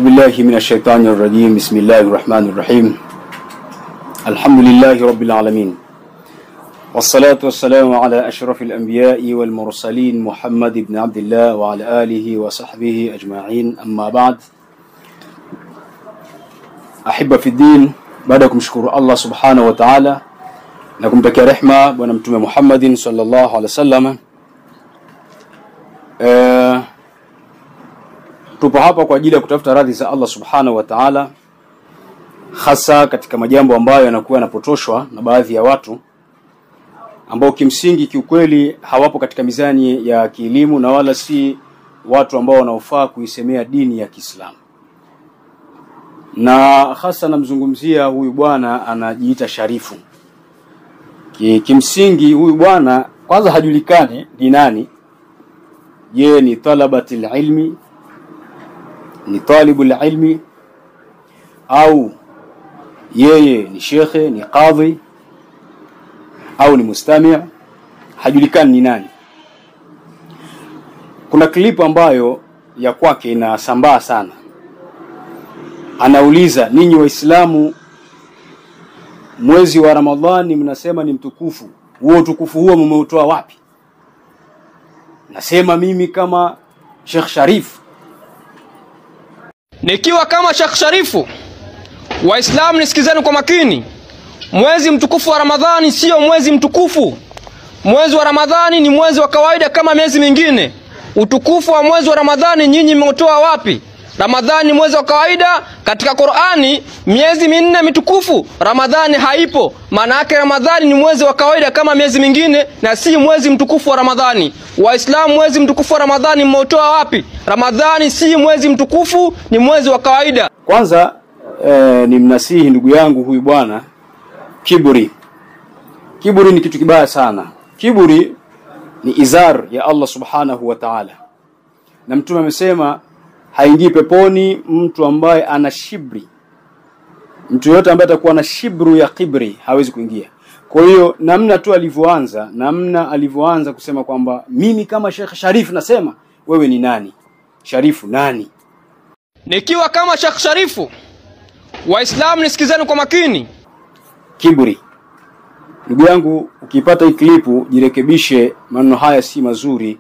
بالله من الشيطان الرجيم. بسم الله الرحمن الرحيم. الحمد لله رب العالمين، والصلاة والسلام على أشرف الأنبياء والمرسلين محمد بن عبد الله وعلى آله وصحبه أجمعين. أما بعد، أحب في الدين، بعدكم شكر الله سبحانه وتعالى لكم تكي رحمة ونمتم محمد صلى الله عليه وسلم. Tupo hapa kwa ajili ya kutafuta radhi za Allah subhanahu wa ta'ala, hasa katika majambo ambayo yanakuwa yanapotoshwa na baadhi ya watu ambao kimsingi kiukweli hawapo katika mizani ya kielimu na wala si watu ambao wanaofaa kuisemea dini ya Kiislamu. Na hasa namzungumzia huyu bwana anajiita Sharifu. Kimsingi huyu bwana kwanza hajulikani ni nani. Je, ni talabatul ilmi, ni talibul ilmi, au yeye ni shekhe, ni qadhi, au ni mustami'? Hajulikani ni nani. Kuna klipu ambayo ya kwake inasambaa sana. Anauliza, ninyi Waislamu mwezi wa Ramadhani mnasema ni mtukufu, huo utukufu huo mmeutoa wapi? Nasema mimi kama Sheikh Sharif, nikiwa kama Sheikh Sharifu. Waislamu nisikizeni kwa makini. Mwezi mtukufu wa Ramadhani sio mwezi mtukufu. Mwezi wa Ramadhani ni mwezi wa kawaida kama miezi mingine. Utukufu wa mwezi wa Ramadhani nyinyi mmeutoa wapi? Ramadhani ni mwezi wa kawaida. Katika Qur'ani miezi minne mitukufu, Ramadhani haipo. Maana yake Ramadhani ni mwezi wa kawaida kama miezi mingine na si mwezi mtukufu wa Ramadhani. Waislamu mwezi mtukufu wa Ramadhani mmeutoa wapi? Ramadhani si mwezi mtukufu, ni mwezi wa kawaida. Kwanza ni mnasihi ndugu yangu huyu bwana, kiburi. Kiburi ni kitu kibaya sana. Kiburi ni izar ya Allah subhanahu wa ta'ala. Na Mtume amesema haingii peponi mtu ambaye ana shibri. Mtu yote ambaye atakuwa na shibru ya kibri hawezi kuingia. Kwa hiyo namna tu alivyoanza kusema kwamba mimi kama Sheikh Sharif nasema, wewe ni nani? Sharifu nani? Nikiwa kama Sheikh Sharifu. Waislamu nisikizeni kwa makini. Kiburi. Ndugu yangu, ukipata hii klipu jirekebishe, maneno haya si mazuri.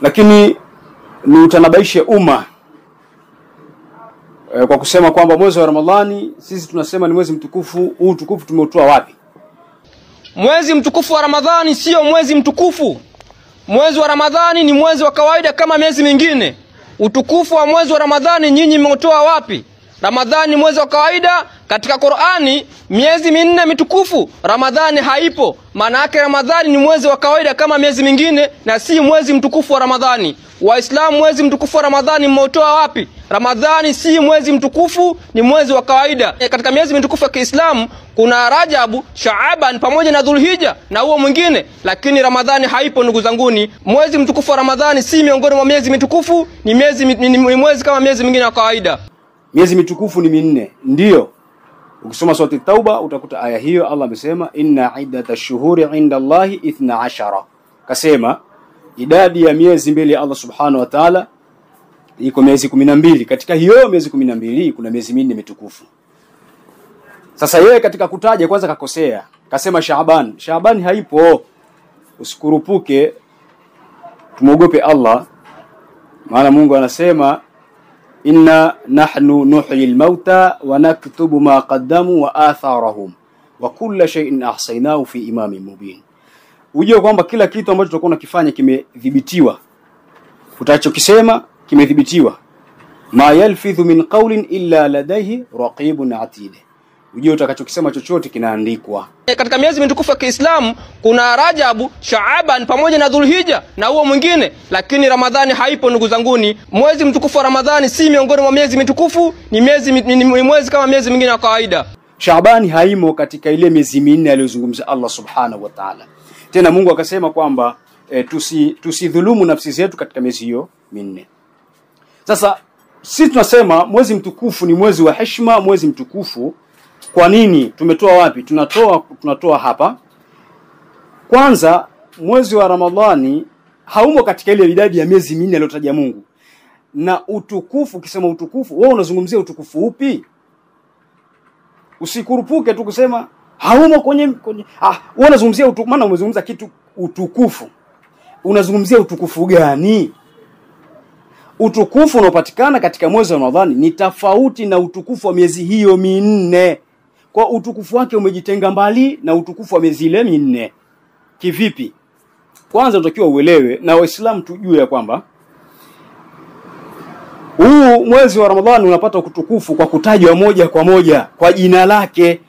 Lakini ni utanabaishe umma kwa kusema kwamba mwezi wa Ramadhani sisi tunasema ni mwezi mtukufu. Huu utukufu tumeutoa wapi? Mwezi mtukufu wa Ramadhani sio mwezi mtukufu. Mwezi wa Ramadhani ni mwezi wa kawaida kama miezi mingine. Utukufu wa mwezi wa Ramadhani nyinyi mmeutoa wapi? Ramadhani ni mwezi wa kawaida. Katika Qur'ani miezi minne mitukufu, Ramadhani haipo. Maana yake Ramadhani ni mwezi wa kawaida kama miezi mingine na si mwezi mtukufu wa Ramadhani. Waislamu mwezi mtukufu wa Ramadhani mmeutoa wapi? Ramadhani si mwezi mtukufu, ni mwezi wa kawaida. Katika miezi mitukufu ya Kiislamu kuna Rajabu, Shaaban pamoja na Dhulhijja na huo mwingine, lakini Ramadhani haipo ndugu zanguni. Mwezi mtukufu wa Ramadhani si miongoni mwa miezi mitukufu, ni mwezi kama miezi mingine ya kawaida. Miezi mitukufu ni minne. Ndio. Ukisoma sura At-Tauba utakuta aya hiyo. Allah amesema inna iddatash shuhuri 'inda Allahi 12. Kasema idadi ya miezi mbele ya Allah subhanahu wa ta'ala iko miezi 12. Katika hiyo miezi 12 kuna miezi minne mitukufu. Sasa yeye katika kutaja kwanza kakosea. Kasema Shaaban. Shaaban haipo. Usikurupuke. Tumuogope Allah. Maana Mungu anasema inna nahnu nuhyil mauta wa naktubu ma qaddamu wa atharahum wa kulla shay'in ahsaynahu fi imamin mubin. Ujue kwamba kila kitu ambacho tutakuwa tunakifanya kimedhibitiwa. Utachokisema kimedhibitiwa. Ma yalfidhu min qawlin illa ladayhi raqibun atid. Ujue utakachokisema chochote kinaandikwa. Katika miezi mitukufu ya Kiislamu kuna Rajabu, Shaaban pamoja na Dhulhijja na huo mwingine, lakini Ramadhani haipo ndugu zanguni. Mwezi mtukufu wa Ramadhani si miongoni mwa miezi mitukufu, ni mwezi kama miezi mingine ya kawaida. Shaaban haimo katika ile miezi minne aliyozungumza Allah subhanahu wa ta'ala. Tena Mungu akasema kwamba tusidhulumu nafsi zetu katika miezi hiyo minne. Sasa sisi tunasema mwezi mtukufu ni mwezi wa heshima, mwezi mtukufu. Kwa nini? Tumetoa wapi? Tunatoa hapa. Kwanza mwezi wa Ramadhani haumo katika ile idadi ya miezi minne aliyotaja Mungu. na utukufu. Ukisema utukufu, wewe unazungumzia utukufu upi? Usikurupuke tu kusema haumo kwenye wewe unazungumzia utukufu. Maana umezungumza kitu utukufu, unazungumzia utukufu gani? Utukufu unaopatikana katika mwezi wa Ramadhani ni tofauti na utukufu wa miezi hiyo minne. Kwa utukufu wake umejitenga mbali na utukufu wa miezi ile minne. Kivipi? Kwanza unatakiwa uelewe na Waislamu tujue ya kwamba huu mwezi wa Ramadhani unapata utukufu kwa kutajwa moja kwa moja kwa jina lake,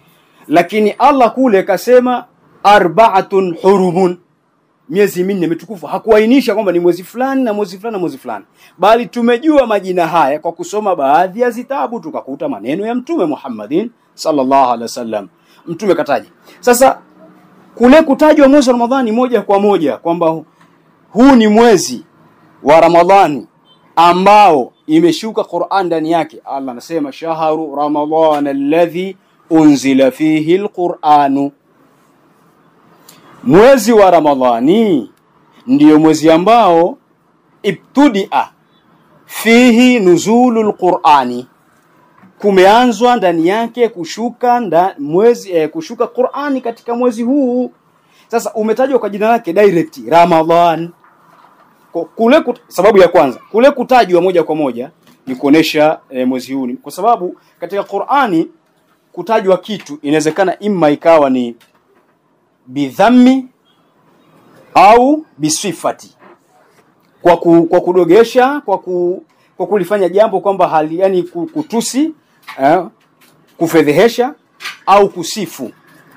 lakini Allah kule kasema arba'atun hurumun, miezi minne mitukufu. Hakuainisha kwamba ni mwezi fulani na mwezi fulani na mwezi fulani, bali tumejua majina haya kwa kusoma baadhi ya zitabu, tukakuta maneno ya Mtume Muhammadin sallallahu alaihi wasallam. Mtume kataja. Sasa kule kutajwa mwezi wa Ramadhani moja kwa moja kwamba huu ni mwezi wa Ramadhani ambao imeshuka Qur'an ndani yake. Allah anasema shahru ramadhana alladhi unzila fihi alqur'anu, mwezi wa Ramadhani ndiyo mwezi ambao ibtudia fihi nuzulul Qur'ani, kumeanzwa ndani yake kushuka kushuka Qur'ani katika mwezi huu. Sasa umetajwa kwa jina lake direct Ramadhan. Kule sababu ya kwanza, kule kutajwa moja kwa moja ni kuonesha mwezi huu, kwa sababu katika Qur'ani kutajwa kitu inawezekana imma ikawa ni bidhammi au bisifati, kwa kudogesha, kwa kulifanya jambo kwamba hali, yani kutusi, kufedhehesha au kusifu.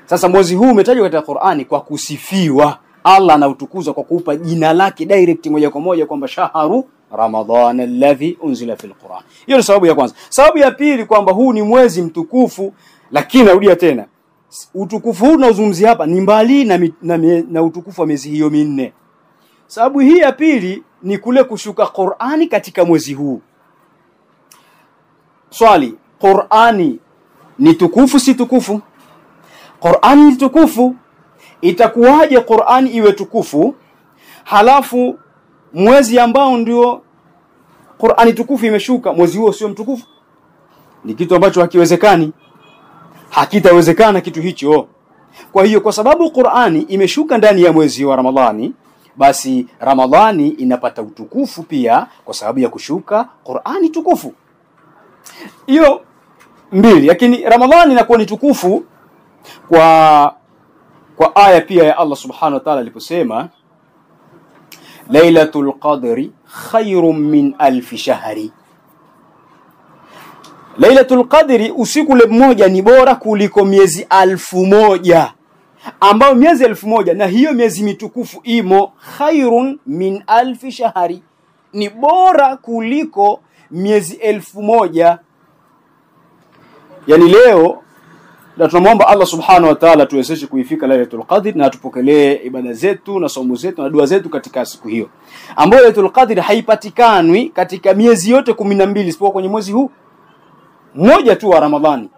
Sasa mwezi huu umetajwa katika Qur'ani kwa kusifiwa. Allah anautukuza kwa kuupa jina lake direct moja kwa moja kwamba shahru ramadhan alladhi unzila fil Qur'an. Hiyo ni sababu ya kwanza. Sababu ya pili kwamba huu ni mwezi mtukufu, lakini narudia tena, utukufu huu unaozungumzia hapa ni mbali na utukufu wa miezi hiyo minne. Sababu hii ya pili ni kule kushuka Qur'ani katika mwezi huu. Swali, Qur'ani ni tukufu si tukufu? Qur'ani ni tukufu. Itakuwaje Qur'ani iwe tukufu halafu mwezi ambao ndio Qur'ani tukufu imeshuka mwezi huo sio mtukufu? Ni kitu ambacho hakiwezekani. Hakitawezekana kitu hicho. Kwa hiyo kwa sababu Qur'ani imeshuka ndani ya mwezi wa Ramadhani, basi Ramadhani inapata utukufu pia kwa sababu ya kushuka Qur'ani tukufu. Hiyo mbili. Lakini Ramadhani inakuwa ni tukufu kwa aya pia ya Allah subhanahu wa ta'ala aliposema Lailatul Qadri khairun min alf shahri. Lailatul Qadri, usiku ule mmoja ni bora kuliko miezi 1000, ambao miezi 1000 na hiyo miezi mitukufu imo. Khairun min alf shahri, ni bora kuliko miezi 1000. Yani leo na tunamwomba Allah subhanahu wa ta'ala tuwezeshe kuifika Lailatul Qadr na tupokelee ibada zetu na somo zetu na dua zetu katika siku hiyo, ambayo Lailatul Qadr haipatikanwi katika miezi yote 12 isipokuwa kwenye mwezi huu mmoja tu wa Ramadhani,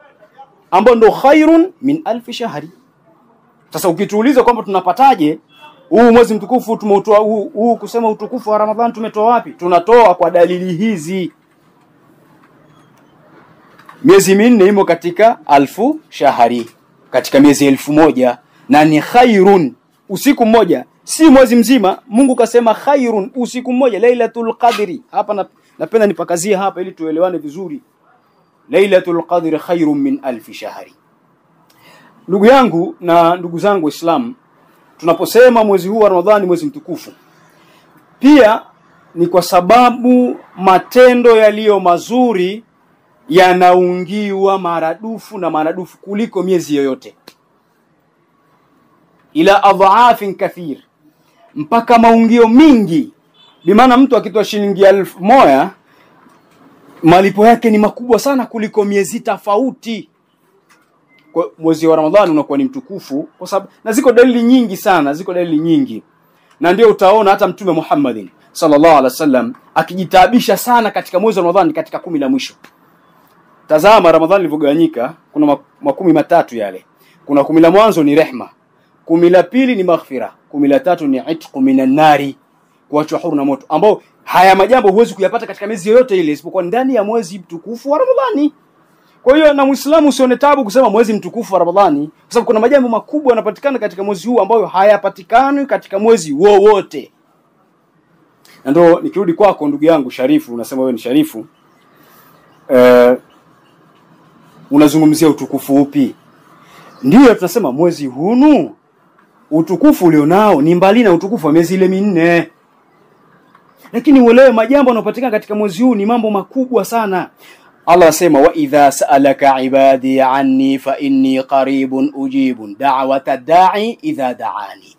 ambao ndo khairun min alf shahri. Sasa ukituuliza kwamba tunapataje huu mwezi mtukufu, tumeutoa huu kusema utukufu wa Ramadhani tumetoa wapi? Tunatoa kwa dalili hizi. Miezi minne imo katika alfu shahari, katika miezi 1000, na ni khairun, usiku mmoja, si mwezi mzima. Mungu kasema khairun, usiku mmoja, Lailatul Qadri. Hapa napenda nipakazie hapa ili tuelewane vizuri. Lailatul Qadri khairun min alf shahri. Ndugu yangu na ndugu zangu Waislamu, tunaposema mwezi huu wa Ramadhani mwezi mtukufu, pia ni kwa sababu matendo yaliyo mazuri yanaungiwa maradufu na maradufu kuliko miezi yoyote, ila adhaafin kathir, mpaka maungio mingi. Bimaana mtu akitoa shilingi 1000 malipo yake ni makubwa sana kuliko miezi tofauti. Kwa mwezi wa Ramadhani unakuwa ni mtukufu kwa sababu, na ziko dalili nyingi sana, ziko dalili nyingi, na ndio utaona hata Mtume Muhammadin sallallahu alaihi wasallam akijitaabisha sana katika mwezi wa Ramadhani katika 10 la mwisho. Tazama Ramadhani ilivyogawanyika, kuna 13 yale. Kuna 10 la mwanzo ni rehma, 10 la pili ni maghfira, 10 la tatu ni itqu minan nari, kuachwa huru na moto, ambao haya majambo huwezi kuyapata katika miezi yoyote ile isipokuwa ndani ya mwezi mtukufu wa Ramadhani. Kwa hiyo na Muislamu usione taabu kusema mwezi mtukufu wa Ramadhani, kwa sababu kuna majambo makubwa yanapatikana katika mwezi huu ambayo hayapatikani katika mwezi wowote. Na ndio nikirudi kwako ndugu yangu Sharifu, unasema wewe ni Sharifu, unazungumzia utukufu upi? Ndiyo tunasema mwezi hunu utukufu ulionao ni mbali na utukufu wa miezi ile minne. Lakini uelewe majambo yanayopatikana katika mwezi huu ni mambo makubwa sana. Allah asema wa idha sa'alaka ibadi anni fa inni qaribun ujibun da'wata da'i idha da'ani.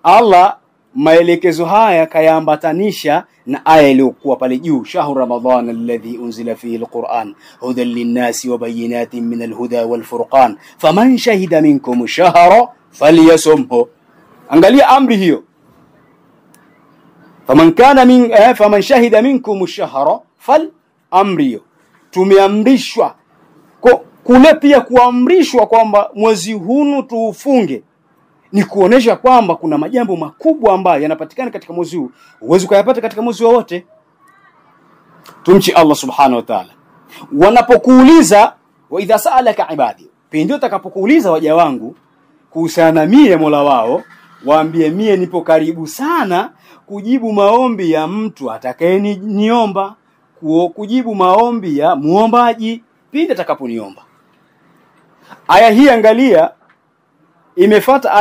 Allah maelekezo haya kayaambatanisha na aya iliyokuwa pale juu, shahru ramadhana alladhi unzila fihi alquran hudan linnasi wa bayyinatin min alhuda walfurqan faman shahida minkum ash-shahra falyasumhu. Angalia amri hiyo, faman shahida minkum ash-shahra fal amri. Tumeamrishwa kule pia kuamrishwa kwamba mwezi huu tuufunge, ni kuonesha kwamba kuna majambo makubwa ambayo yanapatikana katika mwezi huu huwezi kuyapata katika mwezi wowote. Tumchi Allah subhanahu wa ta'ala. Wanapokuuliza wa idha sa'alaka ibadi, pindi utakapokuuliza waja wangu kuhusiana mie Mola wao, waambie mie nipo karibu sana kujibu maombi ya mtu atakayeniomba, kujibu maombi ya muombaji pindi atakaponiomba. Aya hii angalia imefuata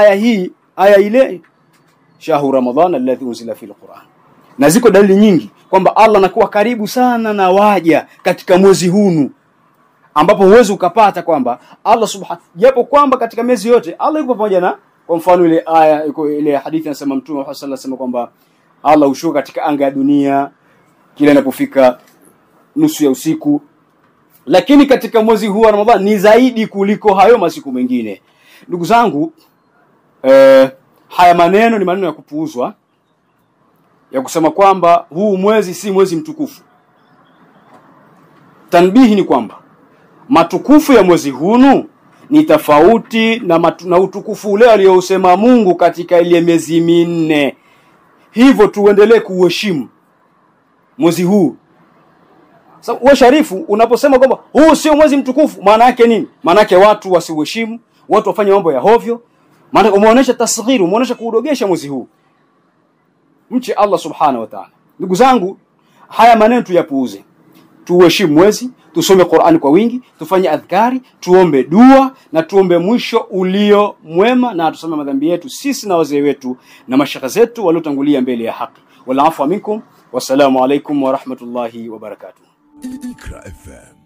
aya ile shahru ramadhana alladhi unzila fil Qur'an. Na ziko dalili nyingi kwamba Allah anakuwa karibu sana na waja katika mwezi huu, ambapo huwezi ukapata kwamba Allah subhanahu, japo kwamba katika miezi yote Allah yuko pamoja na, kwa mfano ile aya iko ile hadithi inasema Mtume Muhammad sallallahu alaihi wasallam kwamba Allah hushuka katika anga ya dunia kila inapofika nusu ya usiku, lakini katika mwezi huu wa Ramadhani ni zaidi kuliko hayo masiku mengine. Ndugu zangu, haya maneno ni maneno ya kupuuzwa, ya kusema kwamba huu mwezi si mwezi mtukufu. Tanbihi ni kwamba matukufu ya mwezi huu ni tofauti na utukufu ule aliyousema Mungu katika ile miezi minne. Hivyo tuendelee kuheshimu mwezi huu. Sasa wewe Sharifu unaposema kwamba huu sio mwezi mtukufu, maana yake nini? Maana yake watu wasiuheshimu, watu wafanye mambo ya hovyo. Maana umeonesha tasghiri, umeonesha kuudogesha mwezi huu. Mche Allah subhanahu wa ta'ala. Ndugu zangu, haya maneno tuyapuuze. Tuheshimu mwezi, tusome Qur'an kwa wingi, tufanye adhkari, tuombe dua na tuombe mwisho ulio mwema, na tusome madhambi yetu sisi na wazee wetu na mashaka zetu waliotangulia mbele ya haki. Wal afwa minkum, wassalamu alaykum wa rahmatullahi wa barakatuh. Iqra FM.